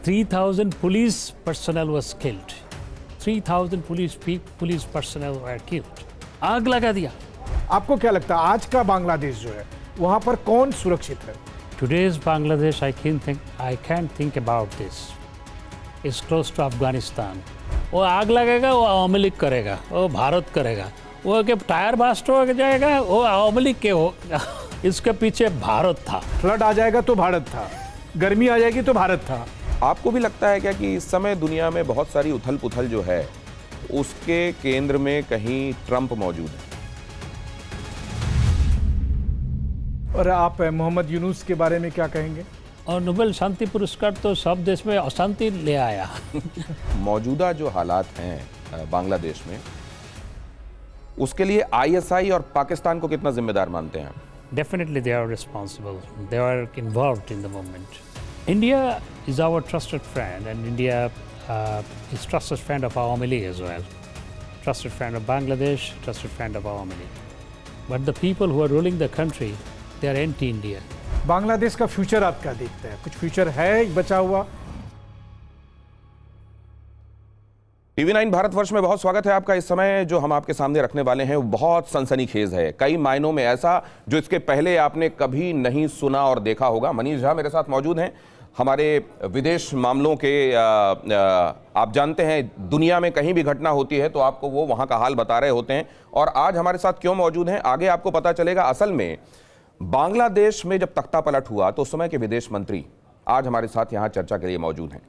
3,000 police personnel was killed. 3,000 police personnel were killed. आग लगा दिया. आपको क्या लगता है आज का बांग्लादेश जो है वहां पर कौन सुरक्षित है? Today's Bangladesh, I can't think about this. It's close to Afghanistan. वो आग लगेगा, वो अवामी लीग करेगा, वो भारत करेगा. वो के टायर बास्ट हो जाएगा, वो अवामी लीग के होगा. इसके पीछे भारत था. फ्लड आ जाएगा तो भारत था, गर्मी आ जाएगी तो भारत था. आपको भी लगता है क्या कि इस समय दुनिया में बहुत सारी उथल पुथल जो है उसके केंद्र में कहीं ट्रंप मौजूद है? और आप मोहम्मद यूनुस के बारे में क्या कहेंगे? और नोबेल शांति पुरस्कार तो सब देश में अशांति ले आया. मौजूदा जो हालात हैं बांग्लादेश में, उसके लिए आईएसआई और पाकिस्तान को कितना जिम्मेदार मानते हैं? Definitely they are responsible. They are involved in the movement. India is our trusted friend, and India is trusted friend of Awami League as well. Trusted friend of Bangladesh, trusted friend of Awami League. But the people who are ruling the country, they are anti-India. Bangladesh का future आप क्या देखते हैं? कुछ future है बचा हुआ? TV9 Bharatvarsh में बहुत स्वागत है आपका। इस समय जो हम आपके सामने रखने वाले हैं वो बहुत सनसनीखेज है, कई मायनों में ऐसा जो इसके पहले आपने कभी नहीं सुना और देखा होगा। मनीष झा मेरे साथ मौजूद हैं, हमारे विदेश मामलों के आप जानते हैं दुनिया में कहीं भी घटना होती है तो आपको वो वहाँ का हाल बता रहे होते हैं। और आज हमारे साथ क्यों मौजूद हैं आगे आपको पता चलेगा। असल में बांग्लादेश में जब तख्ता पलट हुआ तो उस समय के विदेश मंत्री आज हमारे साथ यहाँ चर्चा के लिए मौजूद हैं।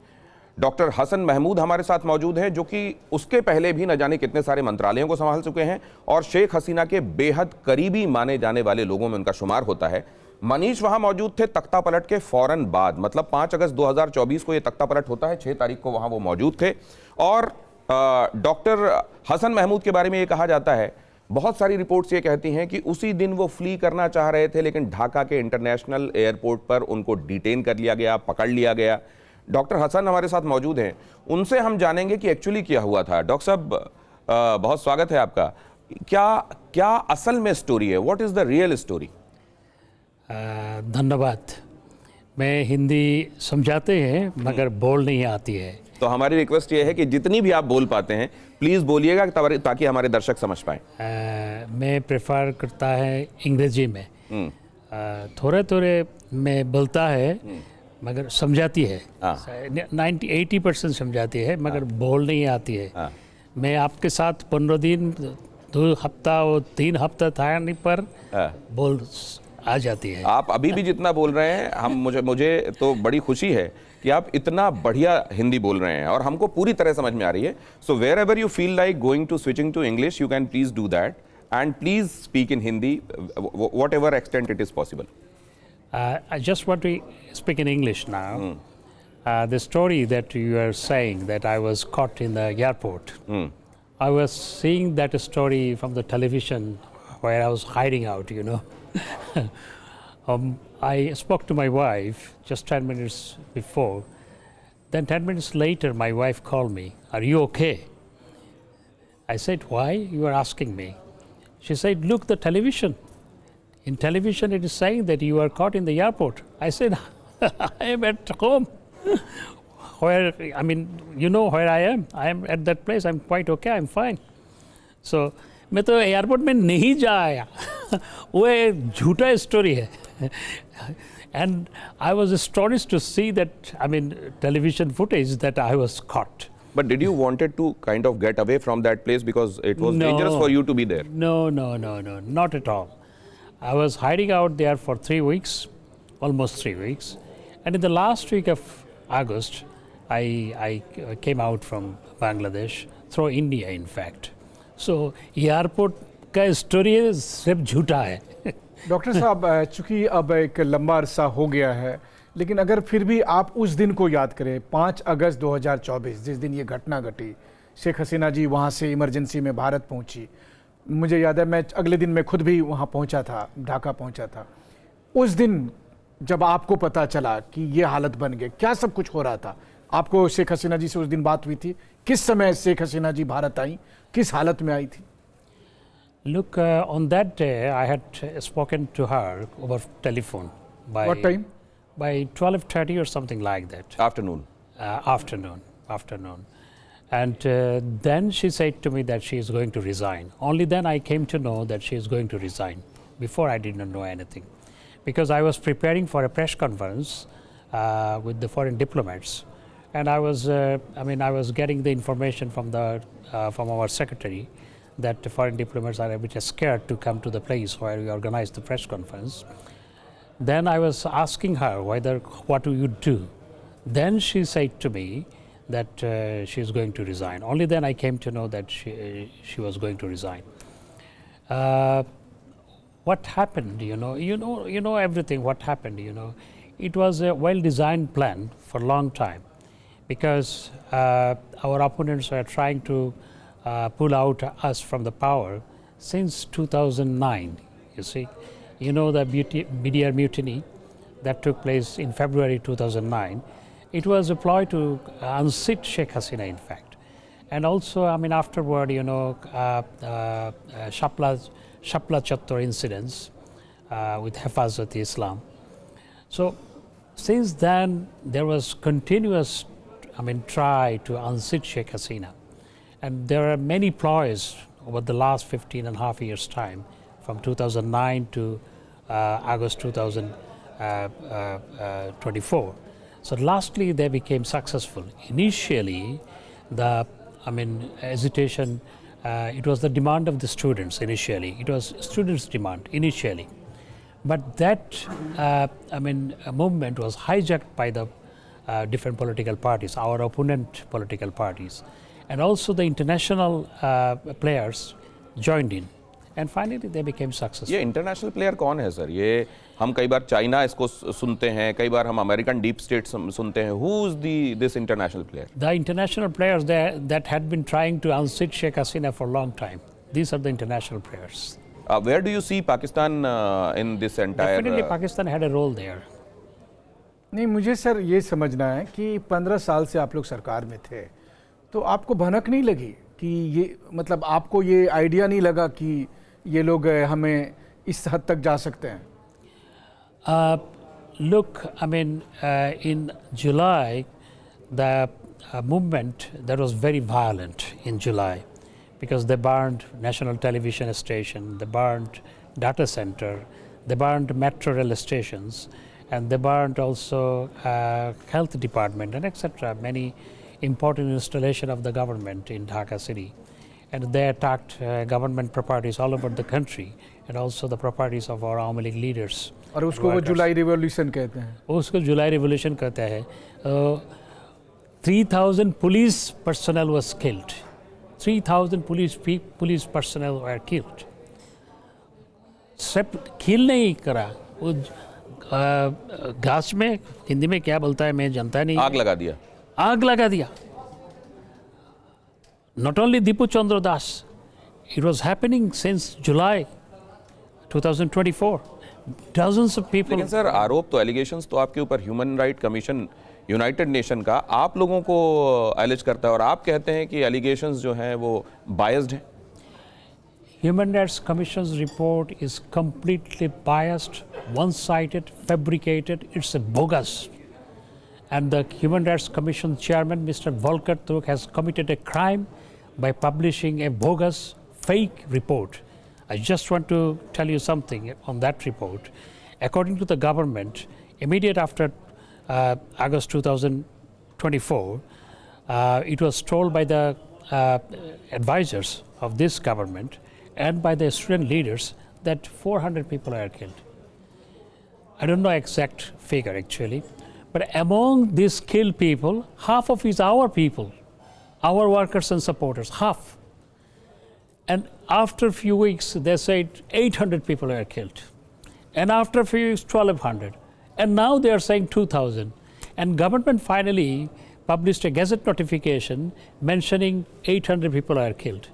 डॉक्टर हसन महमूद हमारे साथ मौजूद हैं जो कि उसके पहले भी न जाने कितने सारे मंत्रालयों को संभाल चुके हैं और शेख हसीना के बेहद करीबी माने जाने वाले लोगों में उनका शुमार होता है। मनीष वहां मौजूद थे तख्ता पलट के फौरन बाद, मतलब 5 अगस्त 2024 को यह तख्ता पलट होता है, 6 तारीख को वहां वो मौजूद थे। और डॉक्टर हसन महमूद के बारे में ये कहा जाता है, बहुत सारी रिपोर्ट्स ये कहती हैं कि उसी दिन वो फ्ली करना चाह रहे थे लेकिन ढाका के इंटरनेशनल एयरपोर्ट पर उनको डिटेन कर लिया गया, पकड़ लिया गया। डॉक्टर हसन हमारे साथ मौजूद हैं, उनसे हम जानेंगे कि एक्चुअली क्या हुआ था। डॉक्टर साहब बहुत स्वागत है आपका। क्या असल में स्टोरी है? What is the real story? धन्यवाद। मैं हिंदी समझाते हैं मगर बोल नहीं आती है, तो हमारी रिक्वेस्ट ये है कि जितनी भी आप बोल पाते हैं प्लीज बोलिएगा ताकि हमारे दर्शक समझ पाए। मैं प्रेफर करता है अंग्रेजी में, थोड़े थोड़े मैं बोलता है मगर समझाती है, 90-80% समझाती है मगर बोल नहीं आती है। मैं आपके साथ 15 दिन 2 हफ्ता और 3 हफ्ता था नहीं पर बोल आ जाती है। आप अभी भी जितना बोल रहे हैं मुझे तो बड़ी खुशी है कि आप इतना बढ़िया हिंदी बोल रहे हैं और हमको पूरी तरह समझ में आ रही है। So wherever you feel like going to switching to English you can please do that and please speak in Hindi whatever extent it is possible. I just want to speak in English now. The story that you are saying that I was caught in the airport, I was seeing that story from the television where I was hiding out, you know. I spoke to my wife just 10 minutes before. Then 10 minutes later, my wife called me. Are you okay? I said, why? You are asking me. She said, look, the television. In television, it is saying that you are caught in the airport. I said, I am at home. You know where I am. I am at that place. I'm quite okay. I'm fine. So, मैं तो airport में नहीं जा आया। वो एक झूठा story है। And I was astonished to see that, television footage that I was caught. But did you wanted to kind of get away from that place because it was dangerous for you to be there? No, not at all. I was hiding out there for 3 weeks, almost 3 weeks. And in the last week of August, I came out from Bangladesh, through India in fact. So, airport का story सिर्फ झूठा है। Doctor साहब, चूंकि अब एक लंबा अरसा हो गया है, लेकिन अगर फिर भी आप उस दिन को याद करें, 5 अगस्त 2024, जिस दिन ये घटना घटी, शेख हसीना जी वहाँ से इमरजेंसी में भारत पहुँची। मुझे याद है मैं अगले दिन मैं खुद भी वहाँ पहुँचा था, ढाका पहुँचा था। उस दिन जब आपको पता चला कि ये हालत बन गई, क्या सब कुछ हो रहा था? आपको शेख हसीना जी से उस दिन बात हुई थी? किस समय शेख हसीना जी भारत आई, किस हालत में आई थी? Look, on that day I had spoken to her over telephone. What time? By 12:30 or something like that. Afternoon. afternoon. And then she said to me that she is going to resign. Only then I came to know that she is going to resign. Before I did not know anything. Because I was preparing for a press conference with the foreign diplomats. And I was getting the information from our secretary that the foreign diplomats are a bit scared to come to the place where we organized the press conference. Then I was asking her what do you do? Then she said to me that she is going to resign. Only then I came to know that she was going to resign. What happened? You know everything. What happened? It was a well-designed plan for a long time, because our opponents were trying to pull out us from the power since 2009. You see, the BDR mutiny that took place in February 2009. It was a ploy to unseat Sheikh Hasina, in fact. And also, afterward, Shapla Chattor incidents with Hefazat-e-Islam. So, since then, there was continuous, try to unseat Sheikh Hasina. And there are many ploys over the last 15 and a half years' time, from 2009 to August 2024. So lastly, they became successful. Initially, the hesitation, it was the demand of the students initially. It was students' demand initially. But that, movement was hijacked by the different political parties, our opponent political parties. And also the international players joined in. And finally, they became successful. ये international player कौन है sir? ये हम कई बार China इसको सुनते हैं, कई बार हम अमेरिकन डीप स्टेट सुनते हैं. Who is this international player? The international players that had been trying to unseat Sheikh Hasina for a long time. These are the international players. Where do you see Pakistan in this entire? Definitely, Pakistan had a role there. नहीं, मुझे sir ये समझना है कि 15 साल से आप लोग सरकार में थे, तो आपको भनक नहीं लगी कि ये आपको ये आइडिया नहीं लगा कि ये लोग हमें इस हद तक जा सकते हैं? Look, in July, the movement that was very violent in July, because they burned national television station, they burned data center, they burned metro rail stations, and they burned also health department and etc. Many important installation of the government in Dhaka city. And they attacked government properties all over the country, and also the properties of our Awami League leaders. और उसको वो जुलाई revolution कहते हैं. उसको जुलाई revolution कहते हैं. 3,000 police personnel was killed. 3,000 police personnel were killed. सिर्फ किल नहीं करा, वो घास में हिंदी में क्या बोलता है मैं जानता नहीं. आग लगा दिया. आग लगा दिया. Not only Dipu Chandra Das, it was happening since July 2024. Dozens of people. लेकिन सर आरोप तो एलिगेशंस तो आपके ऊपर human right commission United nation का आप लोगों को एलिज करता है, और आप कहते हैं कि एलिगेशंस जो हैं वो बायस्ड हैं. Human Rights Commission's report is completely biased, one-sided, fabricated. It's a bogus. And the Human Rights Commission chairman, Mr. Volker Turk, has committed a crime by publishing a bogus, fake report. I just want to tell you something on that report. According to the government, immediate after August 2024, it was told by the advisors of this government and by the student leaders that 400 people are killed. I don't know exact figure actually, but among these killed people, half of is our people, our workers and supporters, half. And after a few weeks, they said 800 people are killed. And after a few weeks, 1,200. And now they are saying 2,000. And government finally published a gazette notification mentioning 800 people are killed.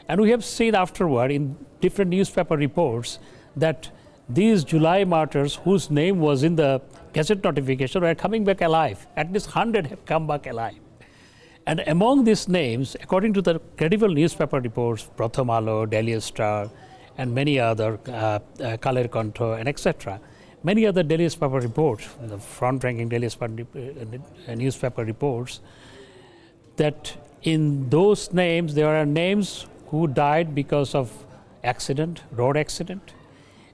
And we have seen afterward in different newspaper reports that these July martyrs whose name was in the gazette notification were coming back alive. At least 100 have come back alive. And among these names, according to the credible newspaper reports, Pratham Alo, Delhi Star, and many other, Kaler Kanto, and etc., many other Daily newspaper reports, the front-ranking Daily newspaper reports, that in those names there are names who died because of accident, road accident,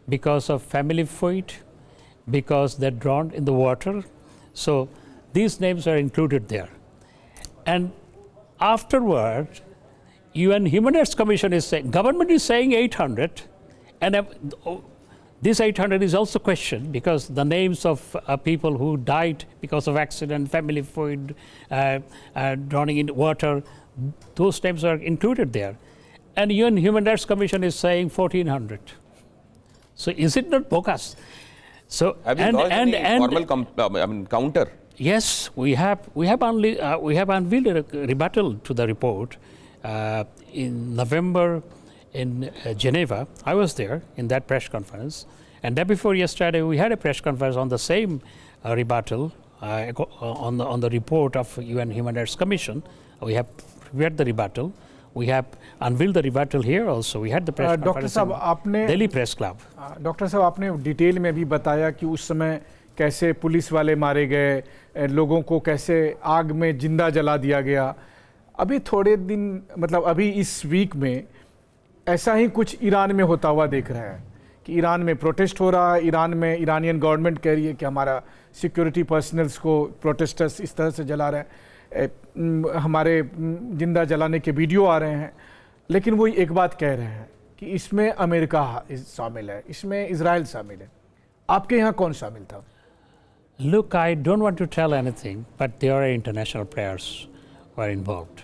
because of family feud, because they're drowned in the water. So these names are included there. And afterward, UN Human Rights Commission is saying, government is saying 800, and this 800 is also questioned because the names of people who died because of accident, family feud, drowning in water, those names are included there. And UN Human Rights Commission is saying 1400. So is it not bogus? So have you lodged any formal counter? Yes, we have unveiled a rebuttal to the report in November in Geneva. I was there in that press conference, and day before yesterday we had a press conference on the same rebuttal on the report of UN Human Rights Commission. We have prepared the rebuttal. We have unveiled the rebuttal here also. We had the press conference in Delhi Press Club. Doctor साहब, आपने detail में भी बताया कि उस समय कैसे police वाले मारे गए, लोगों को कैसे आग में जिंदा जला दिया गया। अभी थोड़े दिन, मतलब अभी इस वीक में ऐसा ही कुछ ईरान में होता हुआ देख रहे हैं कि ईरान में प्रोटेस्ट हो रहा है। ईरान में ईरानियन गवर्नमेंट कह रही है कि हमारा सिक्योरिटी पर्सनल्स को प्रोटेस्टर्स इस तरह से जला रहे हैं, हमारे जिंदा जलाने के वीडियो आ रहे हैं। लेकिन वो एक बात कह रहे हैं कि इसमें अमेरिका शामिल है, इसमें इजराइल शामिल है। आपके यहाँ कौन शामिल था? Look, I don't want to tell anything, but there are international players who are involved.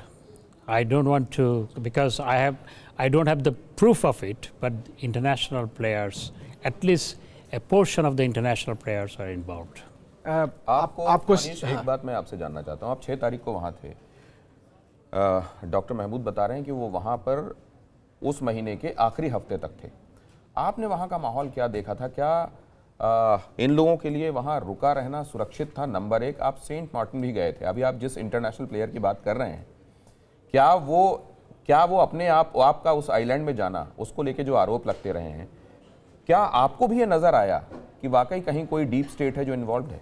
I don't want to, because I don't have the proof of it, but international players, at least a portion of the international players are involved. आपको एक बात मैं आपसे जानना चाहता हूँ, आप 6 तारीख को वहाँ थे। डॉक्टर महमूद बता रहे हैं कि वो वहाँ पर उस महीने के आखिरी हफ्ते तक थे। आपने वहाँ का माहौल क्या देखा था? क्या इन लोगों के लिए वहाँ रुका रहना सुरक्षित था? नंबर 1, आप सेंट मार्टिन भी गए थे। अभी आप जिस इंटरनेशनल प्लेयर की बात कर रहे हैं, क्या वो अपने आपका उस आइलैंड में जाना, उसको लेके जो आरोप लगते रहे हैं, क्या आपको भी ये नज़र आया कि वाकई कहीं कोई डीप स्टेट है जो इन्वॉल्व है?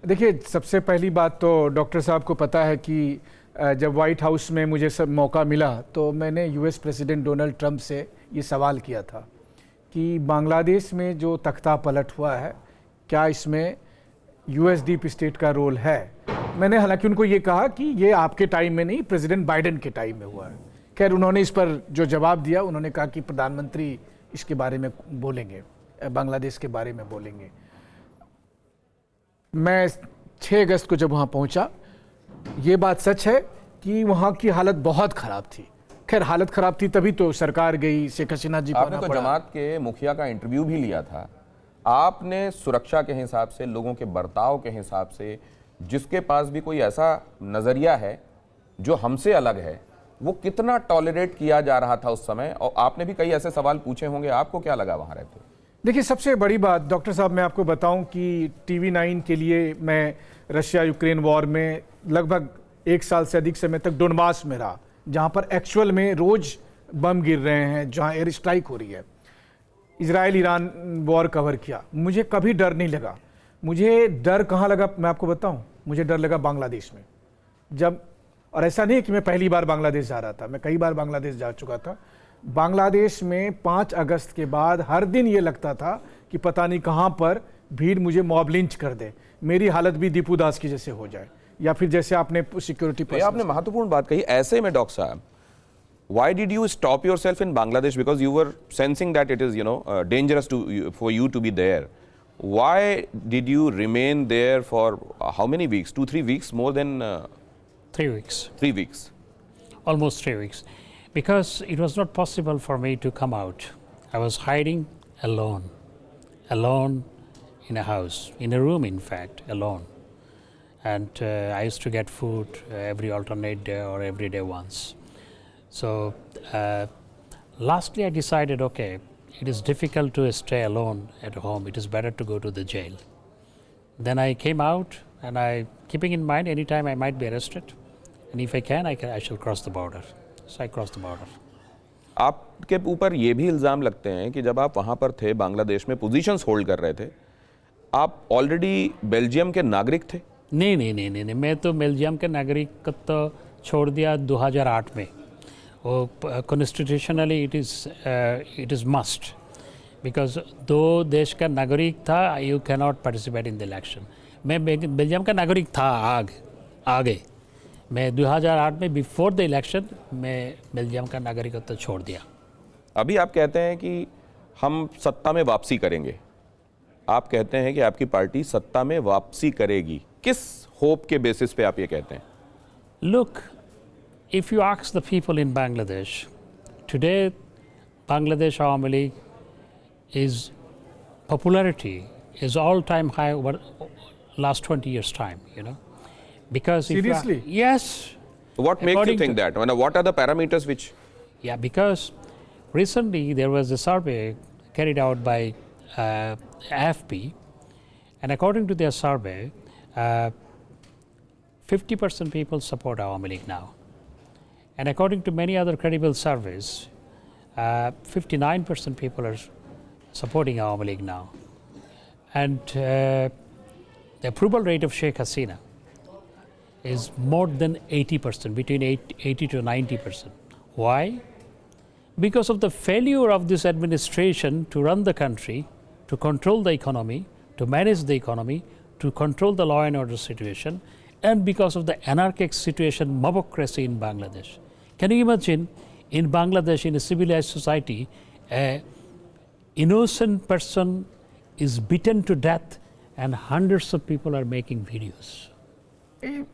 देखिए, सबसे पहली बात तो डॉक्टर साहब को पता है कि जब वाइट हाउस में मुझे सब मौका मिला तो मैंने यूएस प्रेसिडेंट डोनाल्ड ट्रंप से ये सवाल किया था कि बांग्लादेश में जो तख्ता पलट हुआ है, क्या इसमें यूएस डीप स्टेट का रोल है? मैंने हालांकि उनको ये कहा कि ये आपके टाइम में नहीं, प्रेसिडेंट बाइडेन के टाइम में हुआ है। खैर, उन्होंने इस पर जो जवाब दिया, उन्होंने कहा कि प्रधानमंत्री इसके बारे में बोलेंगे, बांग्लादेश के बारे में बोलेंगे। मैं 6 अगस्त को जब वहाँ पहुँचा, ये बात सच है कि वहाँ की हालत बहुत ख़राब थी। खैर, हालत ख़राब थी तभी तो सरकार गई, शेख हसीना जी को आना पड़ा। आपने तो जमात के मुखिया का इंटरव्यू भी लिया था। आपने सुरक्षा के हिसाब से, लोगों के बर्ताव के हिसाब से, जिसके पास भी कोई ऐसा नज़रिया है जो हमसे अलग है, वो कितना टॉलरेट किया जा रहा था उस समय? और आपने भी कई ऐसे सवाल पूछे होंगे, आपको क्या लगा वहाँ रहते? देखिए, सबसे बड़ी बात डॉक्टर साहब, मैं आपको बताऊं कि TV9 के लिए मैं रशिया यूक्रेन वॉर में लगभग 1 साल से अधिक समय तक डोनबास में रहा, जहां पर एक्चुअल में रोज बम गिर रहे हैं, जहां एयर स्ट्राइक हो रही है। इजराइल ईरान वॉर कवर किया। मुझे कभी डर नहीं लगा। मुझे डर कहाँ लगा मैं आपको बताऊं? मुझे डर लगा बांग्लादेश में। जब, और ऐसा नहीं है कि मैं पहली बार बांग्लादेश जा रहा था, मैं कई बार बांग्लादेश जा चुका था। बांग्लादेश में 5 अगस्त के बाद हर दिन ये लगता था कि पता नहीं कहाँ पर भीड़ मुझे मॉब लिंच कर दे, मेरी हालत भी दीपू दास की जैसे हो जाए, या फिर जैसे आपने सिक्योरिटी पर आपने महत्वपूर्ण बात कही। ऐसे में डॉक्टर साहब, why did you stop yourself in Bangladesh? Because you were sensing that it is, dangerous for you to be there. Why did you remain there for how many weeks? 2-3 weeks? More than 3 weeks. 3 weeks. Almost 3 weeks. Because it was not possible for me to come out. I was hiding alone in a house, in a room in fact, alone. And I used to get food every alternate day or every day once. So lastly I decided, okay, it is difficult to stay alone at home. It is better to go to the jail. Then I came out, and keeping in mind anytime I might be arrested, and if I can, I shall cross the border. So I crossed the border. आपके ऊपर ये भी इल्ज़ाम लगते हैं कि जब आप वहाँ पर थे, बांग्लादेश में पोजीशंस होल्ड कर रहे थे, आप ऑलरेडी बेल्जियम के नागरिक थे? नहीं नहीं नहीं नहीं नहीं, मैं तो बेल्जियम के नागरिकत्व छोड़ दिया 2008 में। वो constitutionally it is must, because दो देश का नागरिक था, you can not participate in the election. मैं बेल्जियम का नागरिक था आगे। मैं 2008 में बिफोर द इलेक्शन मैं बेल्जियम का नागरिकत्व छोड़ दिया। अभी आप कहते हैं कि हम सत्ता में वापसी करेंगे, आप कहते हैं कि आपकी पार्टी सत्ता में वापसी करेगी, किस होप के बेसिस पे आप ये कहते हैं? Look, if you ask the people in Bangladesh, today Bangladesh Awami League is popularity is all-time high over last 20 years' time, you know. Because if you Seriously? yes. What makes you According think to- that? What are the parameters which? Yeah, because recently there was a survey carried out by AFP, and according to their survey, 50% people support Awami League now. And according to many other credible surveys, 59% people are supporting Awami League now. And the approval rate of Sheikh Hasina is more than 80%, between 80 to 90%. Why? Because of the failure of this administration to run the country, to control the economy, to manage the economy, to control the law and order situation, and because of the anarchic situation, mobocracy in Bangladesh. Can you imagine in Bangladesh, in a civilized society, a innocent person is beaten to death and hundreds of people are making videos?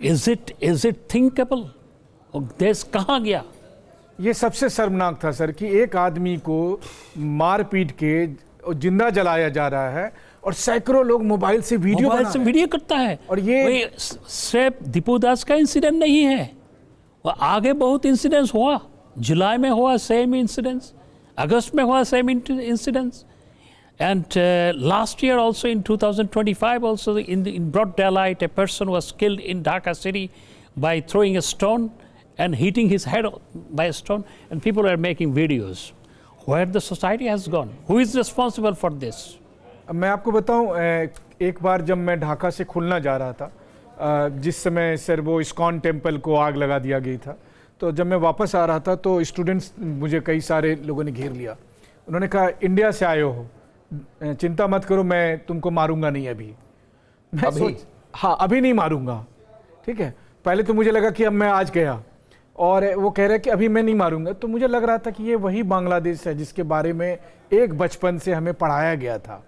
Is it thinkable? देश कहाँ गया? ये सबसे शर्मनाक था sir कि एक आदमी को मार पीट के जिंदा जलाया जा रहा है और सैकड़ों लोग मोबाइल से वीडियो मोबाइल बना से रहे हैं। वीडियो करता है। और ये सिर्फ दीपू दास का इंसिडेंट नहीं है, वो आगे बहुत इंसिडेंट्स हुआ। जुलाई में हुआ सेम इंसिडेंट्स, अगस्त में हुआ same incidents, and last year also in 2025 also in broad daylight a person was killed in Dhaka city by throwing a stone and hitting his head by a stone, and people are making videos. Where the society has gone? Who is responsible for this? अब मैं आपको बताऊं, एक बार जब मैं ढाका से खुलना जा रहा था, जिस समय सर वो इस्कॉन टेम्पल को आग लगा दिया गई था, तो जब मैं वापस आ रहा था तो स्टूडेंट्स मुझे कई सारे लोगों ने घेर लिया। उन्होंने कहा इंडिया से आए हो, चिंता मत करो, मैं तुमको मारूंगा नहीं अभी। मैं हाँ अभी नहीं मारूंगा, ठीक है। पहले तो मुझे लगा कि अब मैं आज गया, और वो कह रहा है कि अभी मैं नहीं मारूंगा, तो मुझे लग रहा था कि ये वही बांग्लादेश है जिसके बारे में एक बचपन से हमें पढ़ाया गया था,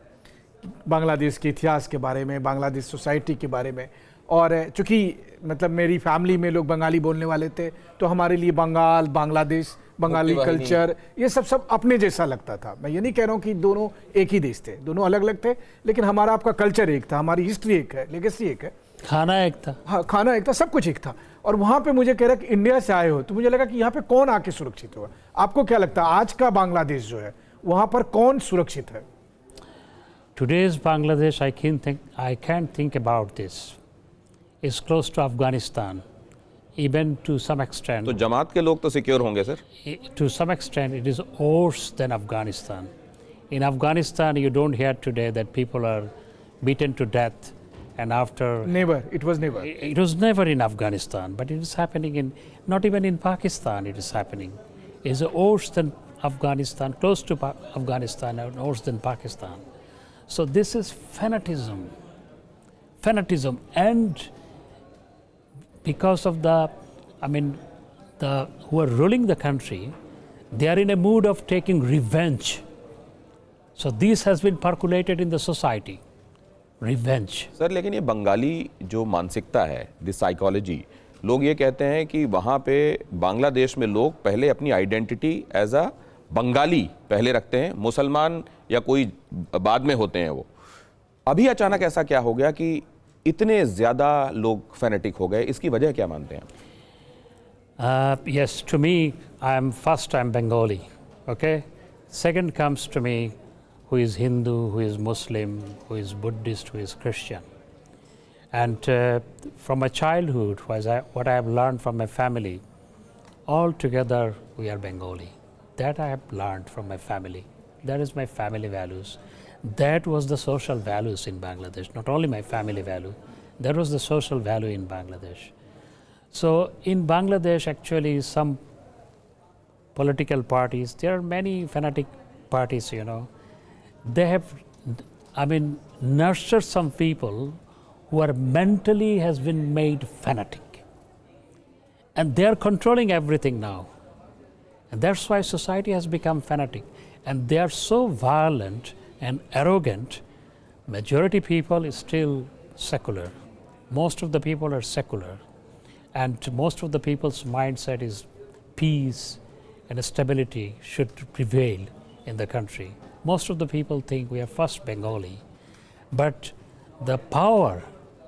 बांग्लादेश के इतिहास के बारे में, बांग्लादेश सोसाइटी के बारे में। और चूँकि मतलब मेरी फैमिली में लोग बंगाली बोलने वाले थे, तो हमारे लिए बंगाल, बांग्लादेश, बंगाली कल्चर, ये सब अपने जैसा लगता था। मैं ये नहीं कह रहा हूँ कि दोनों एक ही देश थे, दोनों अलग अलग थे, लेकिन हमारा आपका कल्चर एक था, हमारी हिस्ट्री एक है, लेगेसी एक है, खाना एक था। हाँ खाना एक था, सब कुछ एक था। और वहाँ पे मुझे कह रहा कि इंडिया से आए हो, तो मुझे लगा कि यहाँ पे कौन आके सुरक्षित होगा। आपको क्या लगता है आज का बांग्लादेश जो है वहाँ पर कौन सुरक्षित है? Today's Bangladesh, I can't think about this. It's close to Afghanistan, even to some extent. तो जमात के लोग तो सिक्योर होंगे sir? To some extent, it is worse than Afghanistan. In Afghanistan, you don't hear today that people are beaten to death, and after Never, it was never. it was never in Afghanistan, but it is happening in not even in Pakistan. It is happening. It is worse than Afghanistan, close to Afghanistan, and worse than Pakistan. So this is fanatism, and because of who are ruling the country, they are in a mood of taking revenge. So this has been percolated in the society, revenge. Sir लेकिन ये बंगाली जो मानसिकता है, this psychology, लोग ये कहते हैं कि वहाँ पे बांग्लादेश में लोग पहले अपनी आइडेंटिटी एज अ बंगाली पहले रखते हैं, मुसलमान या कोई बाद में होते हैं वो। अभी अचानक ऐसा क्या हो गया कि इतने ज़्यादा लोग फैनेटिक हो गए, इसकी वजह क्या मानते हैं? Yes, to me, I'm Bengali, okay? Second comes to me who is Hindu, who is Muslim, who is Buddhist, who is Christian. And from my childhood, what I have learned from my family, all together we are Bengali. That I have learned from my family. That is my family values. That was the social values in Bangladesh, not only my family value, that was the social value in Bangladesh. So in Bangladesh, actually, some political parties, there are many fanatic parties, you know, they have, nurtured some people who are mentally has been made fanatic. And they are controlling everything now. And that's why society has become fanatic. And they are so violent and arrogant. Majority people is still secular. Most of the people are secular. And most of the people's mindset is peace and stability should prevail in the country. Most of the people think we are first Bengali. But the power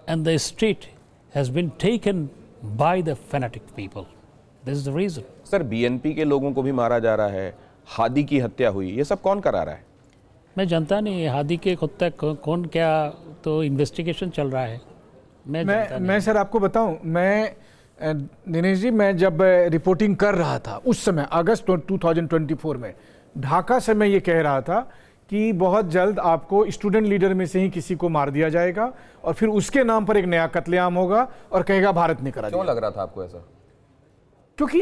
and the state has been taken by the fanatic people. This is the reason. Sir BNP के लोगों को भी मारा जा रहा है, हादी की हत्या हुई, ये सब कौन करा रहा है? मैं जानता नहीं हादी के हत्या कौन क्या तो इन्वेस्टिगेशन चल रहा है। मैं सर आपको बताऊं, मैं दिनेश जी, मैं जब रिपोर्टिंग कर रहा था उस समय अगस्त 2024 में ढाका से मैं ये कह रहा था कि बहुत जल्द आपको स्टूडेंट लीडर में से ही किसी को मार दिया जाएगा और फिर उसके नाम पर एक नया कत्लेआम होगा और कहेगा भारत ने करा। क्यों लग रहा था आपको ऐसा? क्योंकि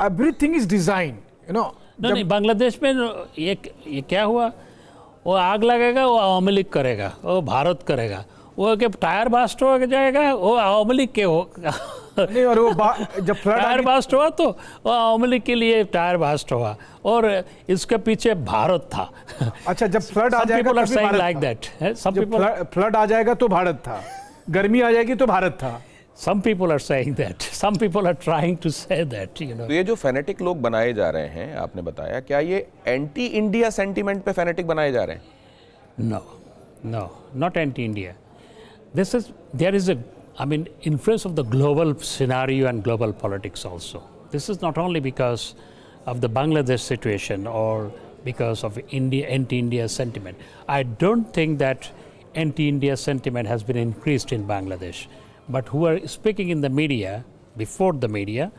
everything is design, you know. नहीं, बांग्लादेश में ये क्या हुआ, वो आग लगेगा, वो अवामी लीग करेगा, वो भारत करेगा, वो के टायर बास्ट हो जाएगा, वो अवामी लीग के होगा। नहीं, और वो जब टायर बास्ट हुआ तो वो अवामी लीग के लिए टायर बास्ट हुआ और इसके पीछे भारत था। अच्छा, जब फ्लड आ जाएगा तो लाइक दैट, फ्लड आ जाएगा तो भारत था, गर्मी आ जाएगी तो भारत था। Some people are saying that. Some people are trying to say that, you know. तो ये जो फैनेटिक लोग बनाए जा रहे हैं, आपने बताया, क्या ये एंटी इंडिया सेंटीमेंट पे फैनेटिक बनाए जा रहे हैं? No, no, not anti-India. There is influence of the global scenario and global politics also. This is not only because of the Bangladesh situation or because of anti-India sentiment. I don't think that anti-India sentiment has been increased in Bangladesh. But who are speaking in the media, before the media,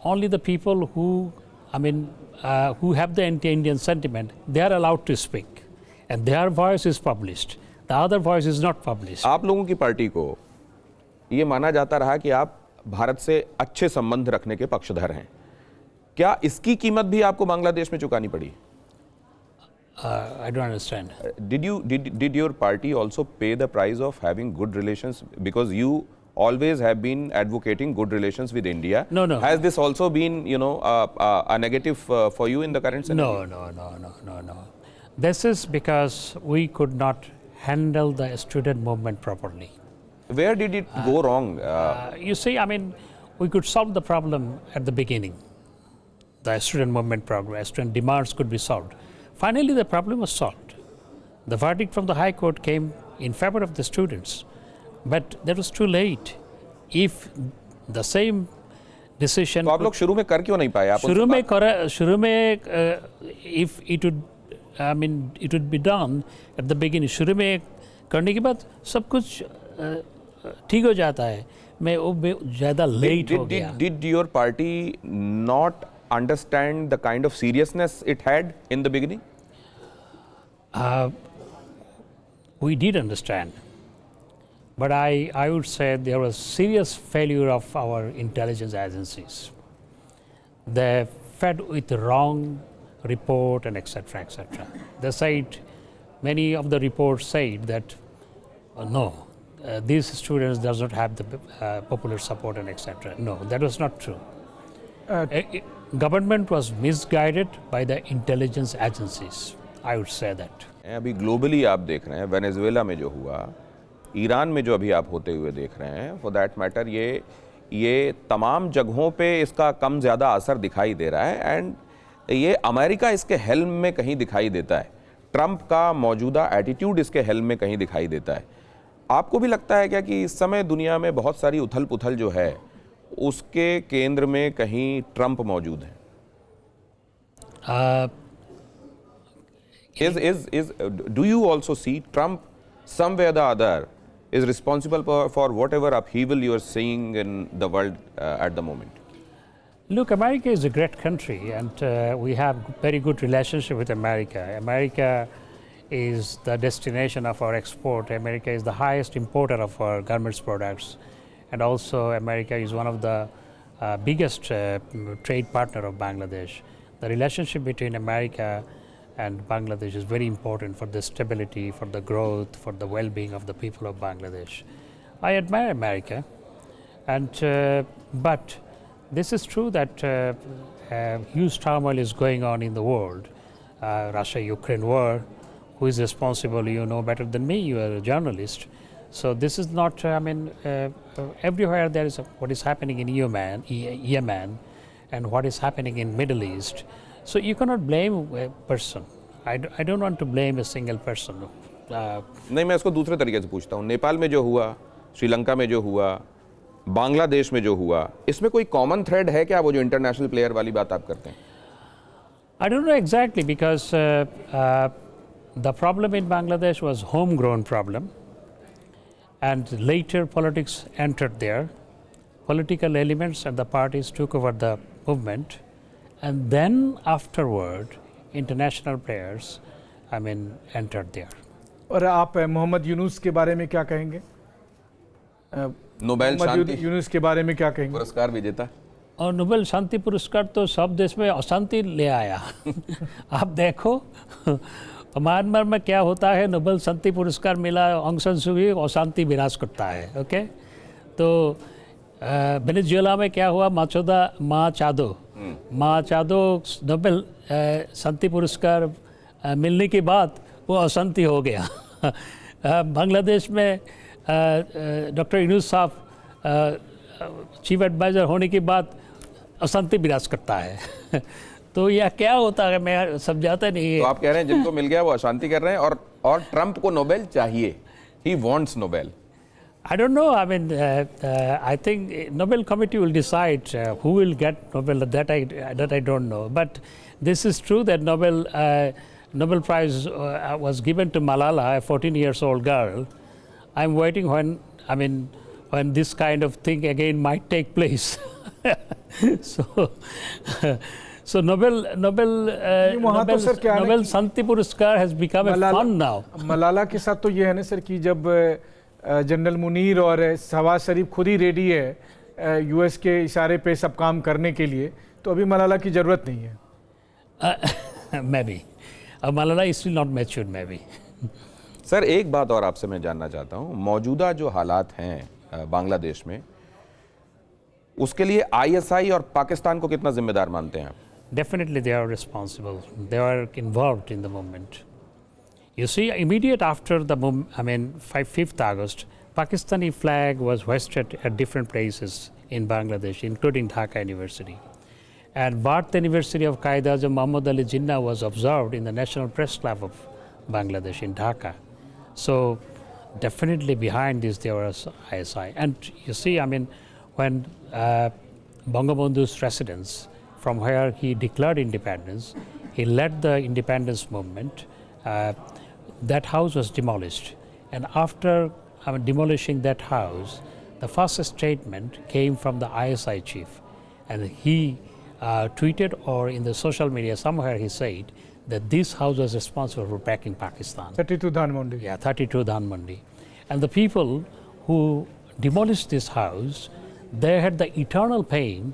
only the people who have the anti-Indian sentiment, they are allowed to speak. And their voice is published. The other voice is not published. आप लोगों की party को ये माना जाता रहा कि आप भारत से अच्छे संबंध रखने के पक्षधर हैं। क्या इसकी कीमत भी आपको बांग्लादेश में चुकानी पड़ी? I don't understand. Did your party also pay the price of having good relations, because you always have been advocating good relations with India? No. Has this also been, a negative for you in the current scenario? No. This is because we could not handle the student movement properly. Where did it go wrong? You see, we could solve the problem at the beginning. The student movement progress, student demands could be solved. Finally, the problem was solved. The verdict from the High Court came in favor of the students, but that was too late. If the same decision, तो आप लोग शुरू में कर क्यों नहीं पाए? शुरू में if it would be done at the beginning. शुरू में करने के बाद सब कुछ ठीक हो जाता है। मैं वो ज़्यादा लेट हो गया। Did your party not understand the kind of seriousness it had in the beginning? We did understand, but I would say there was serious failure of our intelligence agencies. They fed with the wrong report and etc. They said, many of the reports said that these students does not have the popular support and etc. No, that was not true. Government was misguided by the intelligence agencies. I would say that. अभी globally आप देख रहे हैं, Venezuela में जो हुआ, Iran में जो अभी आप होते हुए देख रहे हैं, फॉर दैट मैटर ये तमाम जगहों पे इसका कम ज़्यादा असर दिखाई दे रहा है। एंड ये अमेरिका इसके हेल्म में कहीं दिखाई देता है, ट्रंप का मौजूदा एटीट्यूड इसके हेल्म में कहीं दिखाई देता है। आपको भी लगता है क्या कि इस समय दुनिया में बहुत सारी उथल पुथल जो है उसके केंद्र में कहीं ट्रंप मौजूद है? Do you also see Trump somewhere or the other is responsible for whatever upheaval you are seeing in the world at the moment? Look, America is a great country, and we have very good relationship with America. America is the destination of our export. America is the highest importer of our garments products, and also America is one of the biggest trade partner of Bangladesh. The relationship between America and Bangladesh is very important for the stability, for the growth, for the well-being of the people of Bangladesh. I admire America, and but this is true that huge turmoil is going on in the world. Russia-Ukraine war, who is responsible? You know better than me. You are a journalist. So this is not. Everywhere there is what is happening in Yemen, and what is happening in Middle East. So you cannot blame a person. I don't want to blame a single person. नहीं, मैं इसको दूसरे तरीके से पूछता हूँ। नेपाल में जो हुआ, श्रीलंका में जो हुआ, बांग्लादेश में जो हुआ, इसमें कोई कॉमन थ्रेड है क्या? वो जो इंटरनेशनल प्लेयर वाली बात आप करते हैं? I don't know exactly, because the problem in Bangladesh was homegrown problem, and later politics entered there. Political elements and the parties took over the movement, and then afterward international players entered there. और आप मोहम्मद यूनुस के बारे में क्या कहेंगे? Nobel शांति यूनुस के बारे में क्या कहेंगे? पुरस्कार विजेता। और नोबेल शांति पुरस्कार तो सब देश में अशांति ले आया। आप देखो म्यांमार में क्या होता है, नोबेल शांति पुरस्कार मिला, ऑंग सान सू की अशांति विनाश करता है। ओके, तो वेनेजुएला में क्या हुआ, माचादो नोबेल शांति पुरस्कार मिलने के बाद वो अशांति हो गया। बांग्लादेश में डॉक्टर यूनुस साहब चीफ एडवाइज़र होने के बाद अशांति विनाश करता है। तो यह क्या होता है, मैं समझाता नहीं है। तो आप कह रहे हैं जिनको मिल गया वो अशांति कर रहे हैं, और ट्रंप को नोबेल चाहिए, he wants Nobel. I don't know. I think Nobel Committee will decide who will get Nobel. That I don't know. But this is true that Nobel Prize was given to Malala, a 14-year-old girl. I'm waiting when this kind of thing again might take place. So Nobel शांति पुरस्कार has become a fun now. Malala के साथ तो ये है ना sir कि जब general Munir और शहबाज शरीफ खुद ही रेडी है यूएस के इशारे पे सब काम करने के लिए, तो अभी मलाला की ज़रूरत नहीं है। Maybe. Malala is still not matured maybe. Sir एक बात और आपसे मैं जानना चाहता हूँ, मौजूदा जो हालात हैं बांग्लादेश में, उसके लिए आईएसआई और पाकिस्तान को कितना जिम्मेदार मानते हैं आप? Definitely they are responsible. They are involved in the movement. You see, immediate after the 5th August, Pakistani flag was hoisted at different places in Bangladesh, including Dhaka University. And birth anniversary of Qaeda-Azam Muhammad Ali Jinnah was observed in the National Press Club of Bangladesh in Dhaka. So definitely behind this there was ISI. And you see, when Bangabandhu's residence, from where he declared independence, he led the independence movement. That house was demolished, and after demolishing that house, the first statement came from the ISI chief, and he tweeted, or in the social media somewhere he said that this house was responsible for backing Pakistan. 32 Dhanmondi. Yeah, 32 Dhanmondi. And the people who demolished this house, they had the eternal pain.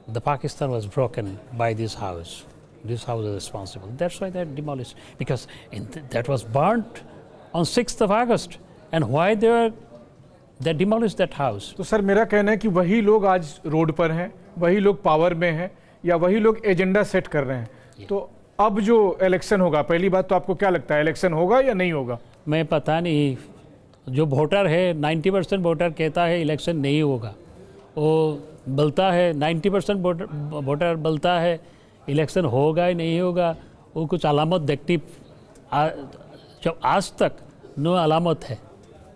The Pakistan was broken by this house. This house is responsible. That's why they demolished, because that was burnt on 6th of August. And why they demolished that house? तो sir मेरा कहना है कि वही लोग आज road पर हैं, वही लोग पावर में हैं, या वही लोग एजेंडा सेट कर रहे हैं। तो अब जो इलेक्शन होगा, पहली बात तो आपको क्या लगता है, इलेक्शन होगा या नहीं होगा? मैं पता नहीं, जो वोटर है 90% वोटर कहता है इलेक्शन नहीं होगा। वो बोलता है 90% वोटर बोलता है इलेक्शन होगा ही नहीं होगा। वो कुछ अलामत देखती, जब आज तक नो अलामत है,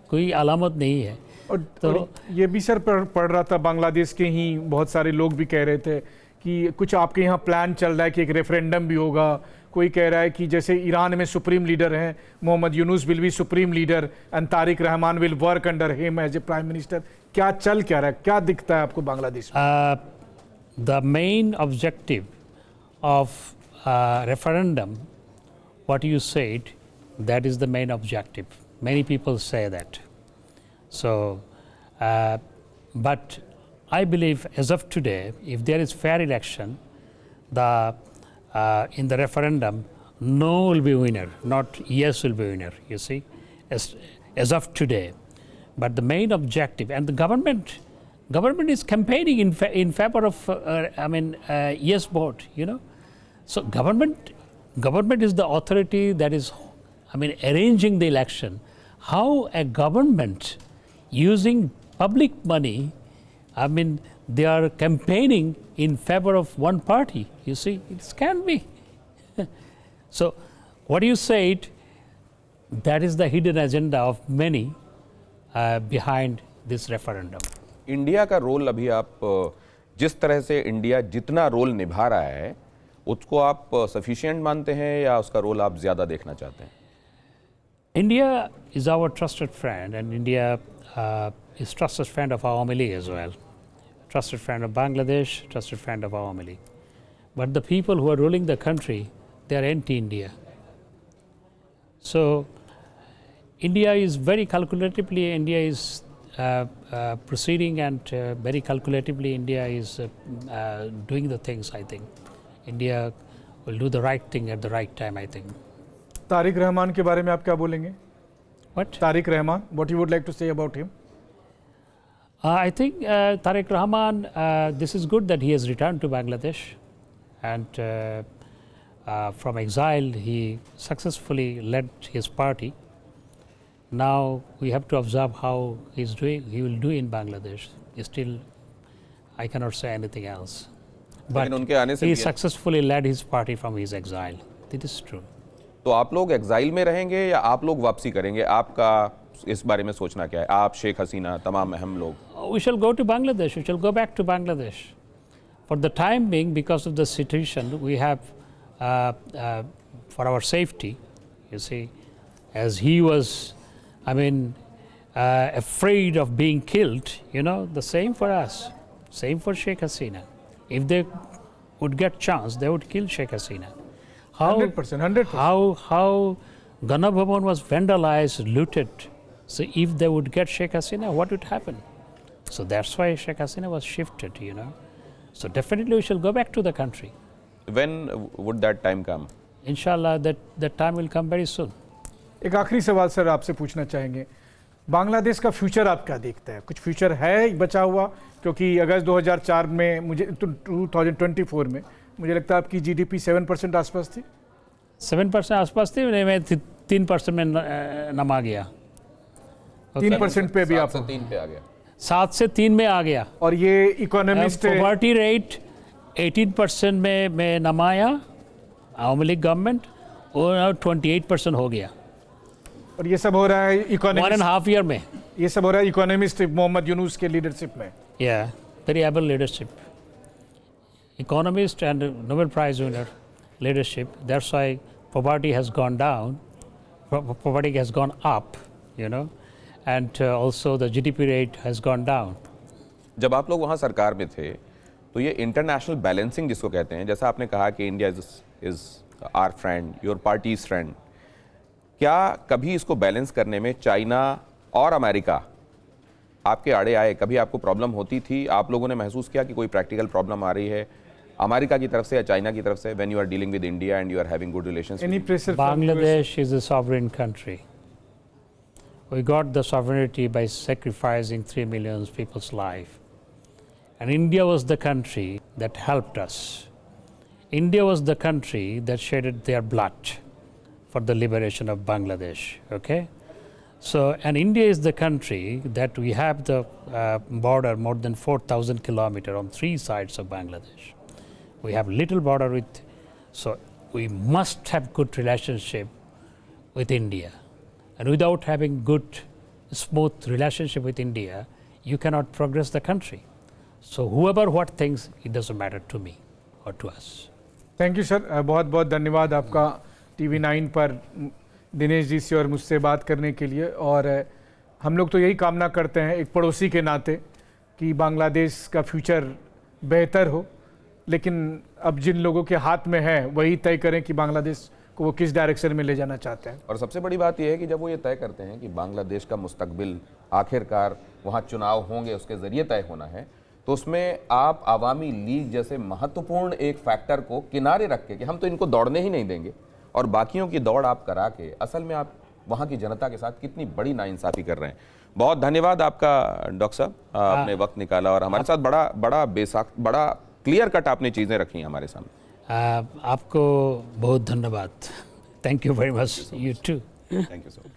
कोई अलामत नहीं है। और ये भी सर पढ़ रहा था, बांग्लादेश के ही बहुत सारे लोग भी कह रहे थे कि कुछ आपके यहाँ प्लान चल रहा है कि एक रेफरेंडम भी होगा। कोई कह रहा है कि जैसे ईरान में सुप्रीम लीडर हैं, Mohammad Yunus will be supreme leader and Tarique Rahman will work under him as a prime minister. क्या चल क्या रहा है, क्या दिखता है आपको बांग्लादेश में? The main objective of referendum, what you said, That is the main objective. Many people say that. So, but I believe as of today, if there is fair election, in the referendum, no will be winner, not yes will be winner, you see, as of today. But the main objective, and the government is campaigning in favor of, yes vote, you know. So government is the authority that is, arranging the election. How a government using public money, they are campaigning in favor of one party, you see, it can be. So what you said, that is the hidden agenda of many behind this referendum. India का role अभी आप जिस तरह से India जितना role निभा रहा है उसको आप सफिशिएंट मानते हैं या उसका रोल आप ज़्यादा देखना चाहते हैं? India is our trusted friend, and India is trusted friend of Awami League as well. Trusted friend of Bangladesh, trusted friend of Awami League. But the people who are ruling the country, they are anti-India. So India is very calculatively, India is proceeding, and very calculatively India is doing the things, I think. India will do the right thing at the right time, I think. Tariq Rahman के बारे में आप क्या बोलेंगे? What? Tariq Rahman, what you would like to say about him? I think Tariq Rahman, this is good that he has returned to Bangladesh, and from exile he successfully led his party. Now we have to observe how he will do in Bangladesh. Still, I cannot say anything else. But he successfully led his party from his exile. This is true. तो आप लोग exile में रहेंगे या आप लोग वापसी करेंगे? आपका इस बारे में सोचना क्या है? आप, शेख हसीना, तमाम अहम लोग? We shall go to Bangladesh. We shall go back to Bangladesh. For the time being, because of the situation, we have, for our safety, you see, as he was, afraid of being killed, you know, the same for us, same for Sheikh Hasina. If they would get chance, they would kill Sheikh Hasina. 100%. How Gana Bhavan was vandalized, looted. So if they would get Sheikh Hasina, what would happen? So that's why Sheikh Hasina was shifted, you know. So definitely we shall go back to the country. When would that time come? Inshallah, that time will come very soon. एक आखिरी सवाल sir आपसे पूछना चाहेंगे, बांग्लादेश का future आप क्या देखते हैं? कुछ फ्यूचर है बचा हुआ? क्योंकि अगस्त 2004 में मुझे 2024 में मुझे लगता है आपकी जीडीपी 7% आसपास थी। 7% आसपास थी, मैं 3% में नमा गया। 3% पे भी आप 7 से 3 पे आ गया। 7 से 3 में आ गया। और ये इकोनॉमिस्ट पॉवर्टी रेट 18% में नमाया आवामी लीग गवर्नमेंट, और 28% हो गया। और ये सब हो रहा है इकोनॉमिस्ट 1.5 year में। ये सब हो रहा है इकोनॉमिस्ट मोहम्मद यूनुस के लीडरशिप में। Yeah, very able leadership. Economist and Nobel Prize winner leadership. That's why poverty has gone down, poverty has gone up, you know, and also the GDP rate has gone down. जब आप लोग वहाँ सरकार में थे, तो ये इंटरनेशनल बैलेंसिंग जिसको कहते हैं, जैसा आपने कहा कि India is our friend, your party is friend, क्या कभी इसको बैलेंस करने में चाइना और अमेरिका आपके आड़े आए? कभी आपको प्रॉब्लम होती थी? आप लोगों ने महसूस किया कि कोई प्रैक्टिकल प्रॉब्लम आ रही है अमेरिका की तरफ से या चाइना की तरफ से, when you are dealing with India and you are having good relations? Bangladesh is a sovereign country. We got the sovereignty by sacrificing 3 million people's life. And India was the country that helped us. India was the country that shedded their blood for the liberation of Bangladesh, okay? So, and India is the country that we have the border more than 4,000 kilometers on 3 sides of Bangladesh. We have little border with, so we must have good relationship with India. And without having good, smooth relationship with India, you cannot progress the country. So whoever what thinks, it doesn't matter to me or to us. Thank you sir, बहुत बहुत धन्यवाद आपका TV9 पर दिनेश जी से और मुझसे बात करने के लिए। और हम लोग तो यही कामना करते हैं एक पड़ोसी के नाते कि बांग्लादेश का फ्यूचर बेहतर हो, लेकिन अब जिन लोगों के हाथ में है वही तय करें कि बांग्लादेश को वो किस डायरेक्शन में ले जाना चाहते हैं। और सबसे बड़ी बात यह है कि जब वो ये तय करते हैं कि बांग्लादेश का मुस्तकबिल आखिरकार वहाँ चुनाव होंगे उसके ज़रिए तय होना है, तो उसमें आप आवामी लीग जैसे महत्वपूर्ण एक फैक्टर को किनारे रख के कि हम तो इनको दौड़ने ही नहीं देंगे और बाकियों की दौड़ आप करा के असल में आप वहाँ की जनता के साथ कितनी बड़ी नाइंसाफ़ी कर रहे हैं। बहुत धन्यवाद आपका डॉक्टर साहब, आपने वक्त निकाला और हमारे साथ बड़ा क्लियर कट आपने चीज़ें रखी हैं हमारे सामने। आपको बहुत धन्यवाद। Thank you very much. You too. Thank you so much.